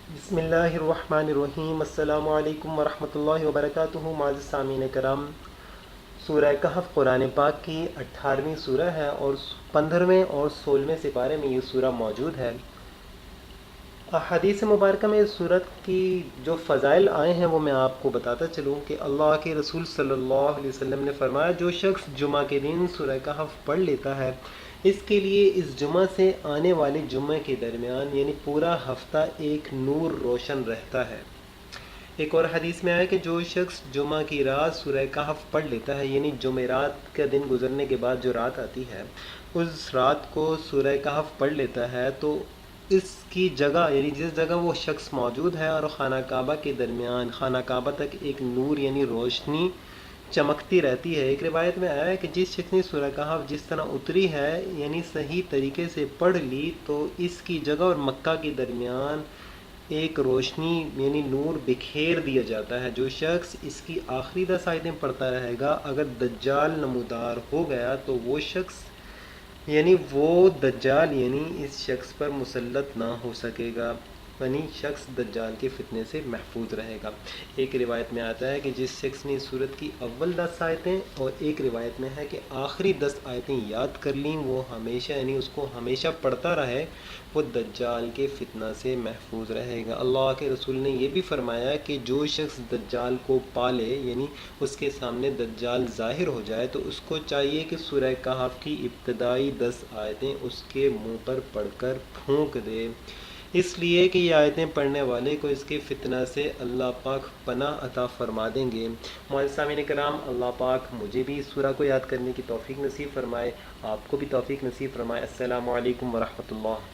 بسم اللہ الرحمن الرحیم، السلام علیکم ورحمۃ اللہ وبرکاتہ۔ معزز سامعین کرام، سورہ کہف قرآن پاک کی 18ویں سورہ ہے اور 15ویں اور 16ویں سپارے میں یہ سورہ موجود ہے۔ احادیث مبارکہ میں اس سورت کی جو فضائل آئے ہیں وہ میں آپ کو بتاتا چلوں کہ اللہ کے رسول صلی اللہ علیہ وسلم نے فرمایا، جو شخص جمعہ کے دن سورہ کہف پڑھ لیتا ہے، اس کے لیے اس جمعہ سے آنے والے جمعہ کے درمیان یعنی پورا ہفتہ ایک نور روشن رہتا ہے۔ ایک اور حدیث میں آیا کہ جو شخص جمعہ کی رات سورہ کہف پڑھ لیتا ہے، یعنی جمعرات کا دن گزرنے کے بعد جو رات آتی ہے، اس رات کو سورہ کہف پڑھ لیتا ہے تو اس کی جگہ یعنی جس جگہ وہ شخص موجود ہے اور خانہ کعبہ کے درمیان خانہ کعبہ تک ایک نور یعنی روشنی چمکتی رہتی ہے۔ ایک روایت میں آیا ہے کہ جس شخص نے سورہ کہف جس طرح اتری ہے یعنی صحیح طریقے سے پڑھ لی تو اس کی جگہ اور مکہ کے درمیان ایک روشنی یعنی نور بکھیر دیا جاتا ہے۔ جو شخص اس کی آخری 10 آیتیں پڑھتا رہے گا، اگر دجال نمودار ہو گیا تو وہ شخص یعنی وہ دجال یعنی اس شخص پر مسلط نہ ہو سکے گا، یعنی شخص دجال کے فتنے سے محفوظ رہے گا۔ ایک روایت میں آتا ہے کہ جس شخص نے سورت کی اول 10 آیتیں اور ایک روایت میں ہے کہ آخری 10 آیتیں یاد کر لیں، وہ ہمیشہ یعنی اس کو ہمیشہ پڑھتا رہے، وہ دجال کے فتنہ سے محفوظ رہے گا۔ اللہ کے رسول نے یہ بھی فرمایا کہ جو شخص دجال کو پالے یعنی اس کے سامنے دجال ظاہر ہو جائے تو اس کو چاہیے کہ سورہ کہف کی ابتدائی 10 آیتیں اس کے منہ پر پڑھ کر پھونک دے، اس لیے کہ یہ آیتیں پڑھنے والے کو اس کے فتنہ سے اللہ پاک پناہ عطا فرما دیں گے۔ معزز سامعین کرام، اللہ پاک مجھے بھی اس سورہ کو یاد کرنے کی توفیق نصیب فرمائے، آپ کو بھی توفیق نصیب فرمائے۔ السلام علیکم ورحمۃ اللہ۔